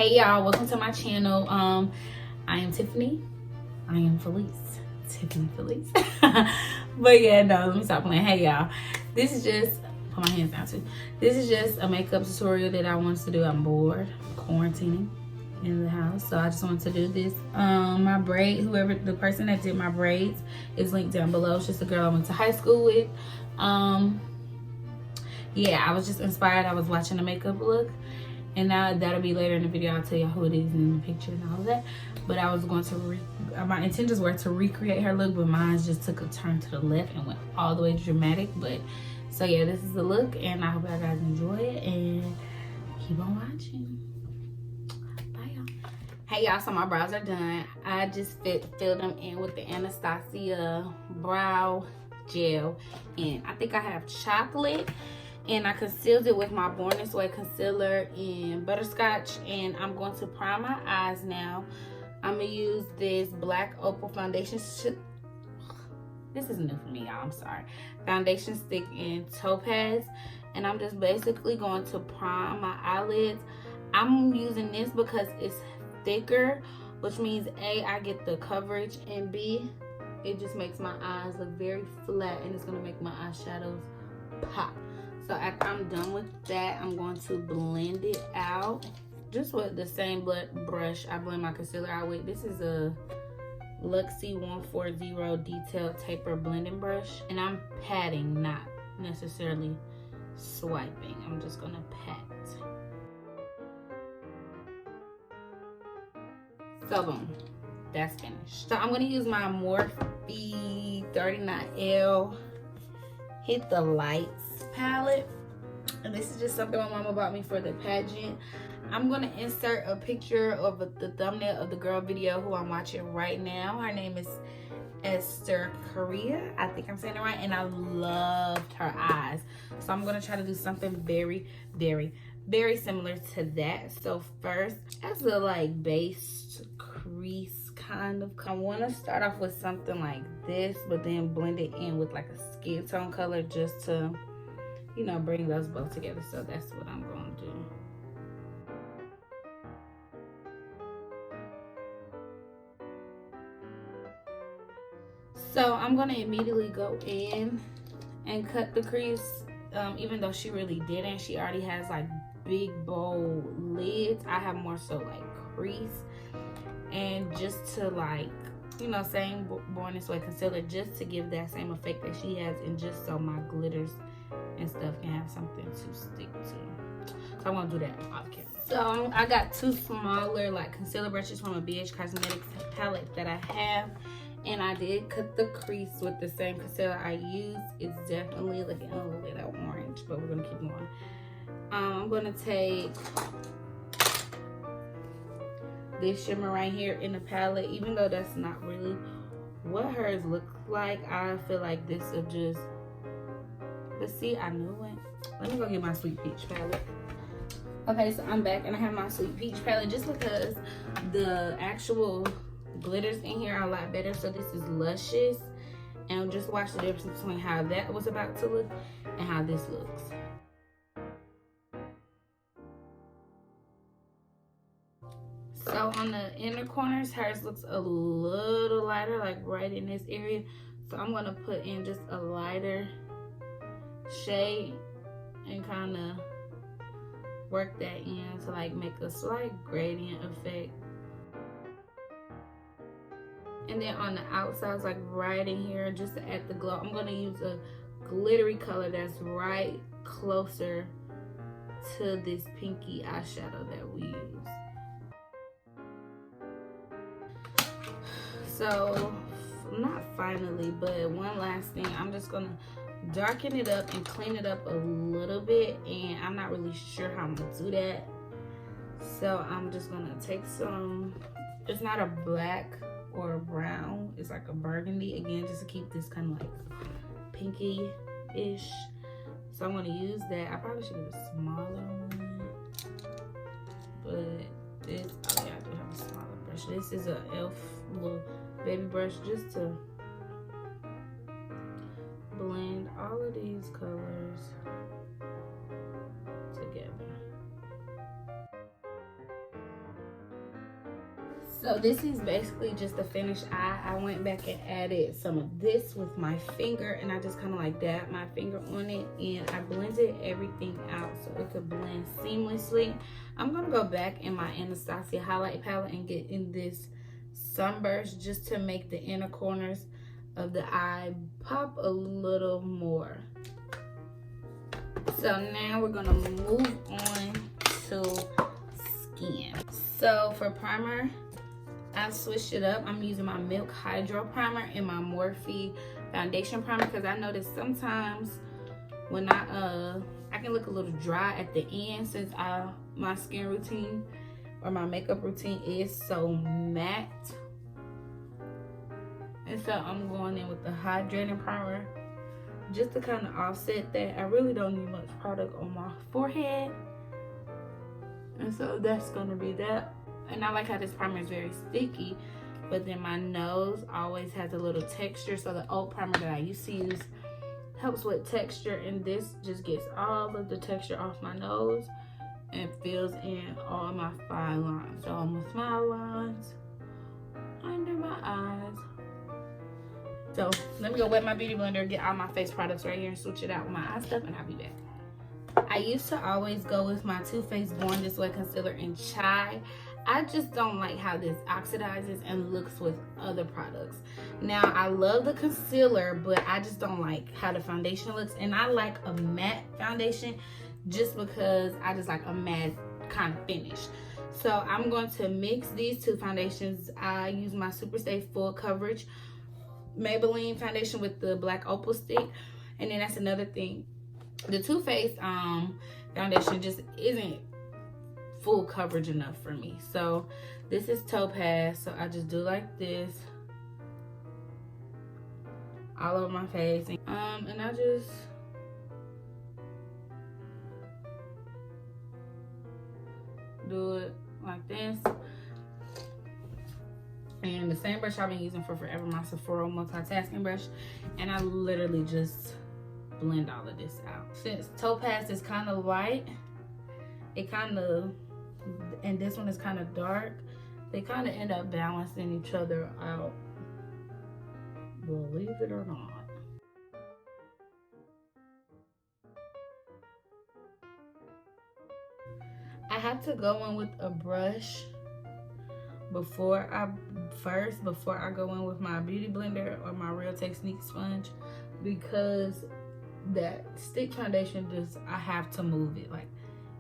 Hey y'all, welcome to my channel. I am Tiffany. I am Felice. TiffanyFelise. But yeah, no, let me stop playing. Hey y'all, this is just, put my hands down too. This is just a makeup tutorial that I wanted to do. I'm bored, quarantining in the house, so I just wanted to do this. My braid, whoever the person that did my braids is linked down below. It's just a girl I went to high school with. Yeah, I was just inspired. I was watching a makeup look, and now that'll be later in the video. I'll tell you who it is in the picture and all of that. But I was going to my intentions were to recreate her look, but mine just took a turn to the left and went all the way dramatic. But so yeah, this is the look, and I hope you guys enjoy it and keep on watching. Bye y'all. Hey y'all, so my brows are done. I just filled them in with the Anastasia brow gel, and I think I have chocolate. And I concealed it with my Born This Way concealer in butterscotch. And I'm going to prime my eyes now. I'm going to use this black opal foundation. This is new for me, y'all. I'm sorry. Foundation stick in topaz. And I'm just basically going to prime my eyelids. I'm using this because it's thicker, which means A, I get the coverage, and B, it just makes my eyes look very flat, and it's going to make my eyeshadows pop. So after I'm done with that, I'm going to blend it out just with the same brush I blend my concealer out with. This is a Luxie 140 detailed taper blending brush, and I'm patting, not necessarily swiping. I'm just gonna pat. So boom, that's finished. So I'm gonna use my Morphe 39L Hit the Lights palette, and this is just something my mama bought me for the pageant. I'm gonna insert a picture of the thumbnail of the girl video who I'm watching right now. Her name is Esther Korea, I think I'm saying it right, and I loved her eyes, so I'm gonna try to do something very, very, very similar to that. So first, as a like base crease kind of, I want to start off with something like this, but then blend it in with like a skin tone color just to, you know, bring those both together. So that's what I'm going to do. So I'm going to immediately go in and cut the crease. Even though she really didn't, she already has like big bold lids. I have more so like crease, and just to like, you know, same Born This Way concealer, just to give that same effect that she has, and just so my glitters and stuff can have something to stick to. So I'm gonna do that off camera. So I got two smaller like concealer brushes from a BH Cosmetics palette that I have, and I did cut the crease with the same concealer I used. It's definitely looking a little bit orange, but we're gonna keep going. I'm gonna take this shimmer right here in the palette. Even though that's not really what hers look like, I feel like this will just, but see, I knew it. Let me go get my Sweet Peach palette. Okay, so I'm back, and I have my Sweet Peach palette just because the actual glitters in here are a lot better. So this is Luscious, and just watch the difference between how that was about to look and how this looks. So on the inner corners, hers looks a little lighter, like right in this area. So I'm gonna put in just a lighter shade and kind of work that in to like make a slight gradient effect. And then on the outsides, like right in here, just to add the glow, I'm gonna use a glittery color that's right closer to this pinky eyeshadow that we use. So, not finally, but one last thing, I'm just gonna darken it up and clean it up a little bit, and I'm not really sure how I'm gonna do that. So I'm just gonna take some, it's not a black or a brown, it's like a burgundy, again, just to keep this kind of like pinky-ish. So I'm gonna use that. I probably should get a smaller one, but this, oh yeah, I do have a smaller brush. This is a e.l.f. little baby brush, just to blend all of these colors together. So this is basically just the finished eye. I went back and added some of this with my finger, and I just kind of like dabbed my finger on it, and I blended everything out so it could blend seamlessly. I'm gonna go back in my Anastasia highlight palette and get in this sunburst just to make the inner corners of the eye pop a little more. So now we're gonna move on to skin. So for primer, I've switched it up. I'm using my Milk Hydro Primer and my Morphe Foundation Primer because I noticed sometimes when I can look a little dry at the end since my skin routine or my makeup routine is so matte. And so I'm going in with the hydrating primer just to kind of offset that. I really don't need much product on my forehead. And so that's gonna be that. And I like how this primer is very sticky, but then my nose always has a little texture. So the old primer that I used to use helps with texture, and this just gets all of the texture off my nose and fills in all my fine lines. So all my smile lines, under my eyes. So let me go wet my beauty blender, get all my face products right here and switch it out with my eye stuff, and I'll be back. I used to always go with my Too Faced Born This Way concealer in Chai. I just don't like how this oxidizes and looks with other products. Now, I love the concealer, but I just don't like how the foundation looks. And I like a matte foundation just because I just like a matte kind of finish. So I'm going to mix these two foundations. I use my Superstay Full Coverage Maybelline foundation with the black opal stick. And then that's another thing. The Too Faced foundation just isn't full coverage enough for me. So this is Topaz, so I just do like this all over my face, and I just do it like this. And the same brush I've been using for forever, my Sephora multitasking brush, and I literally just blend all of this out. Since Topaz is kind of light, it kind of, and this one is kind of dark, they kind of end up balancing each other out, believe it or not. I have to go in with a brush before I go in with my beauty blender or my Real Technique sponge, because that stick foundation just, I have to move it. Like,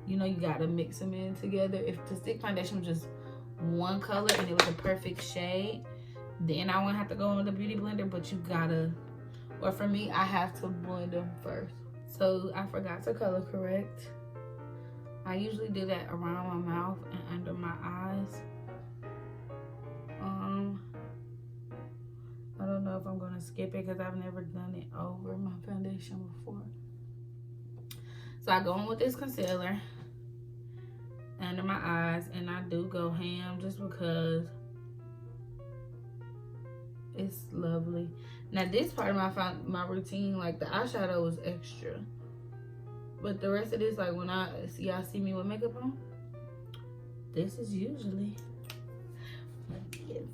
you know, you gotta mix them in together. If the stick foundation was just one color and it was a perfect shade, then I wouldn't have to go in with the beauty blender, but you gotta, or for me, I have to blend them first. So I forgot to color correct. I usually do that around my mouth and under my eyes. I don't know if I'm gonna skip it because I've never done it over my foundation before. So I go in with this concealer under my eyes, and I do go ham just because it's lovely. Now this part of my routine, like the eyeshadow was extra, but the rest of this, like when y'all see me with makeup on, this is usually what it is.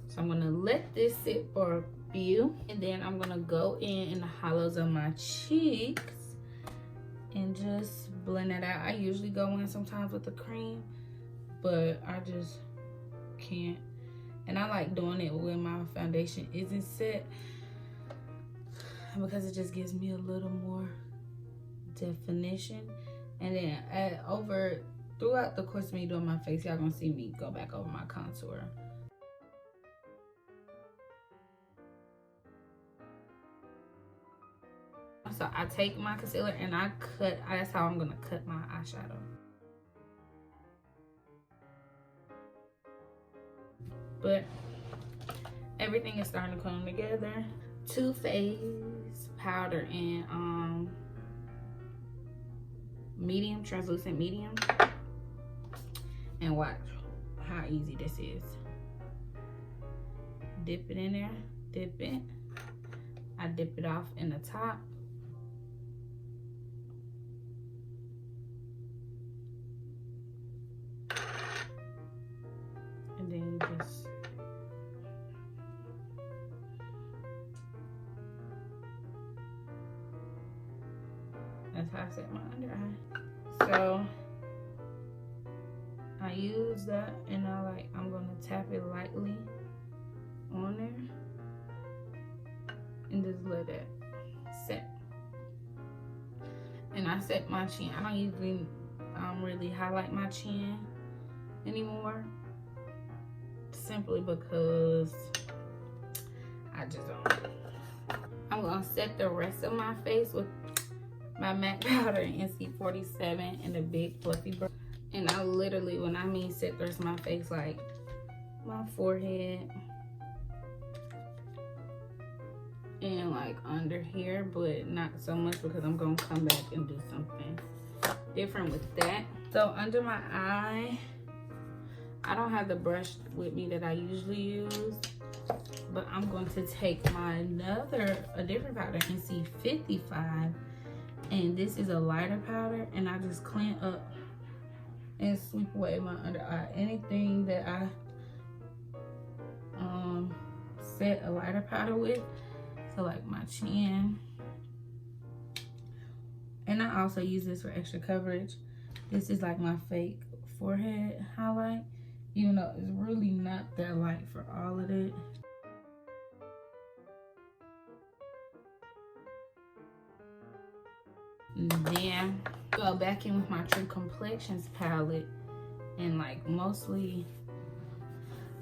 So I'm gonna let this sit for a few, and then I'm gonna go in the hollows of my cheeks and just blend it out. I usually go in sometimes with the cream, but I just can't. And I like doing it when my foundation isn't set, because it just gives me a little more definition. And then throughout the course of me doing my face, y'all gonna see me go back over my contour. So I take my concealer and I cut, that's how I'm gonna cut my eyeshadow. But everything is starting to come together. Too Faced powder in medium, translucent medium. And watch how easy this is. Dip it in there, dip it. I dip it off in the top. That's how I set my under eye. So I use that, and I'm gonna tap it lightly on there and just let it set. And I set my chin. I don't usually really highlight my chin anymore, simply because I just don't. I'm gonna set the rest of my face with my MAC powder in NC47 and a big fluffy brush. And I literally, when I mean set the rest of my face, like my forehead and like under here, but not so much because I'm gonna come back and do something different with that. So under my eye, I don't have the brush with me that I usually use, but I'm going to take a different powder, NC55, and this is a lighter powder, and I just clean up and sweep away my under eye. Anything that I set a lighter powder with, so like my chin. And I also use this for extra coverage. This is like my fake forehead highlight, even though it's really not that light for all of it. And then go back in with my True Complexions palette, and like mostly,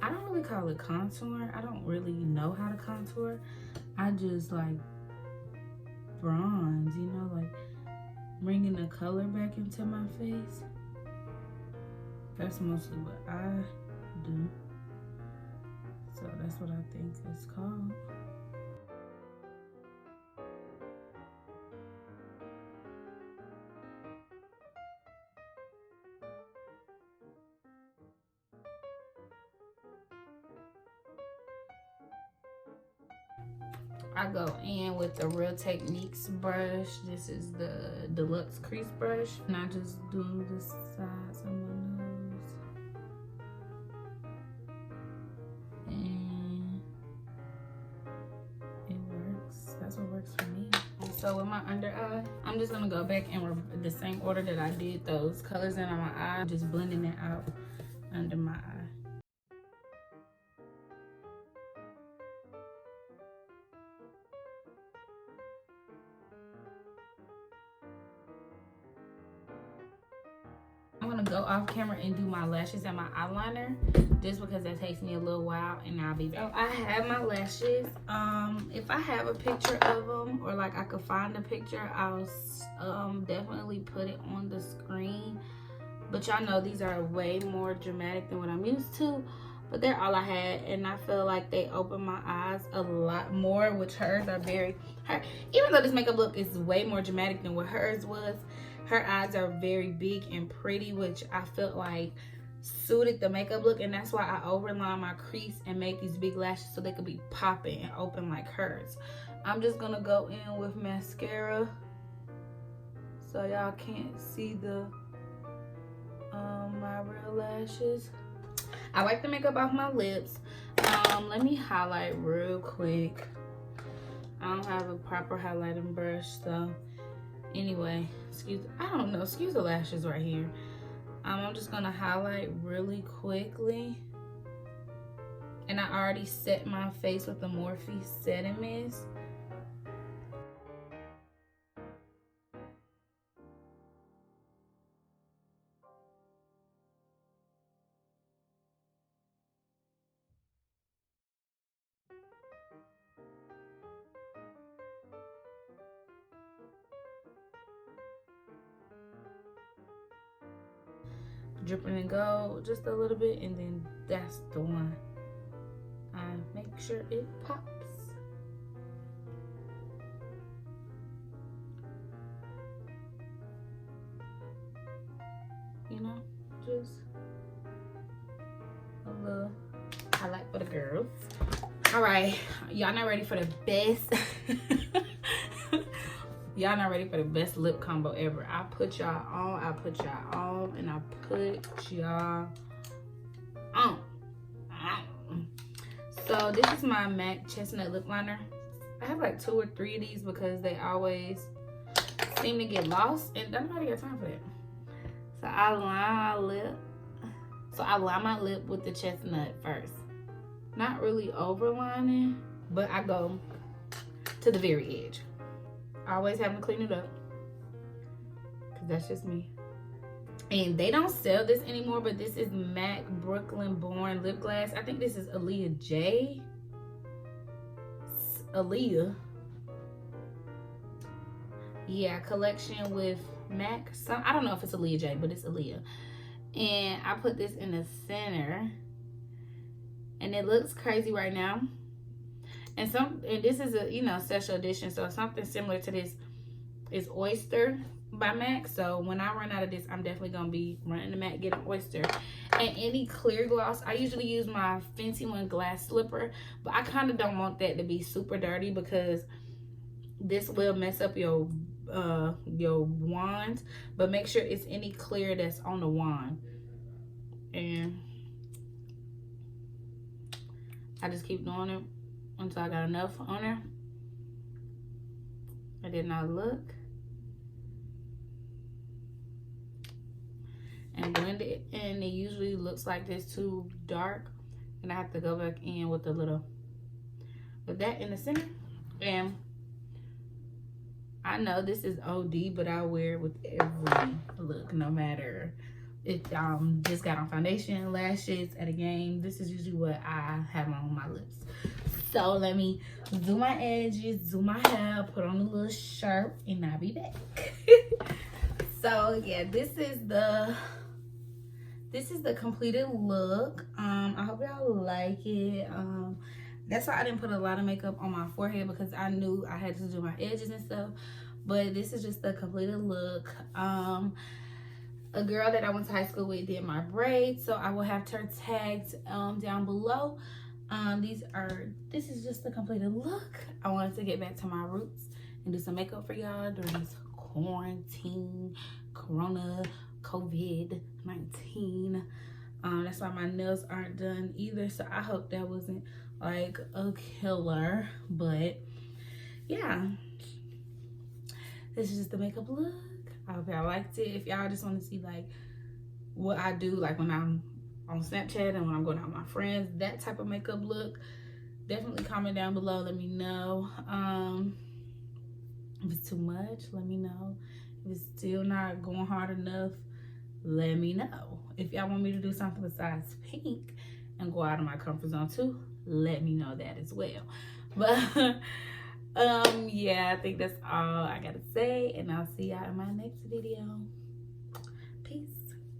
I don't really call it contour. I don't really know how to contour. I just like bronze, you know, like bringing the color back into my face. That's mostly what I do. So that's what I think it's called. I go in with the Real Techniques brush. This is the Deluxe Crease brush. And I just do the sides of my nose. And it works. That's what works for me. And so with my under eye, I'm just gonna go back and the same order that I did those colors in on my eye, just blending it out under my eye. I'm gonna go off camera and do my lashes and my eyeliner, just because that takes me a little while, and I'll be back. So I have my lashes. If I have a picture of them, or like I could find a picture, I'll definitely put it on the screen. But y'all know these are way more dramatic than what I'm used to. But they're all I had, and I feel like they open my eyes a lot more, which hers are even though this makeup look is way more dramatic than what hers was, her eyes are very big and pretty, which I felt like suited the makeup look, and that's why I overlined my crease and made these big lashes so they could be popping and open like hers. I'm just gonna go in with mascara so y'all can't see the my real lashes. I wipe the makeup off my lips. Let me highlight real quick. I don't have a proper highlighting brush, so anyway, excuse the lashes right here. I'm just gonna highlight really quickly, and I already set my face with the Morphe setting mist. Dripping and go just a little bit, and then that's the one. I make sure it pops. You know, just a little highlight for the girls. All right, y'all not ready for the best. Y'all not ready for the best lip combo ever. I put y'all on, and I put y'all on. So this is my MAC Chestnut lip liner. I have like 2 or 3 of these because they always seem to get lost, and nobody got time for that. So I line my lip. So I line my lip with the chestnut first. Not really overlining, but I go to the very edge. Always having to clean it up, because that's just me. And they don't sell this anymore, but this is MAC Brooklyn Born Lip Gloss. I think this is Aaliyah J. Aaliyah. Yeah, collection with MAC. I don't know if it's Aaliyah J, but it's Aaliyah. And I put this in the center. And it looks crazy right now. And this is a, you know, special edition. So something similar to this is Oyster by MAC. So when I run out of this, I'm definitely gonna be running to MAC, get an Oyster. And any clear gloss, I usually use my Fenty One Glass Slipper, but I kind of don't want that to be super dirty, because this will mess up your wand. But make sure it's any clear that's on the wand. And I just keep doing it until I got enough on there. I did not look. And blend it, and it usually looks like this too dark, and I have to go back in with that in the center. And I know this is OD, but I wear it with every look, no matter if just got on foundation, lashes, at a game. This is usually what I have on my lips. So let me do my edges, do my hair, put on a little sharp, and I'll be back. So yeah, this is the completed look. I hope y'all like it. That's why I didn't put a lot of makeup on my forehead, because I knew I had to do my edges and stuff. But this is just the completed look. A girl that I went to high school with did my braids, so I will have her tagged down below. This is just the completed look. I wanted to get back to my roots and do some makeup for y'all during this quarantine, corona, COVID-19. That's why my nails aren't done either, so I hope that wasn't like a killer. But yeah, this is just the makeup look. I hope y'all liked it. If y'all just want to see like what I do, like when I'm on Snapchat and when I'm going out with my friends, that type of makeup look, definitely comment down below. Let me know. If it's too much, let me know. If it's still not going hard enough, let me know. If y'all want me to do something besides pink and go out of my comfort zone too, let me know that as well. But yeah, I think that's all I gotta say, and I'll see y'all in my next video. Peace.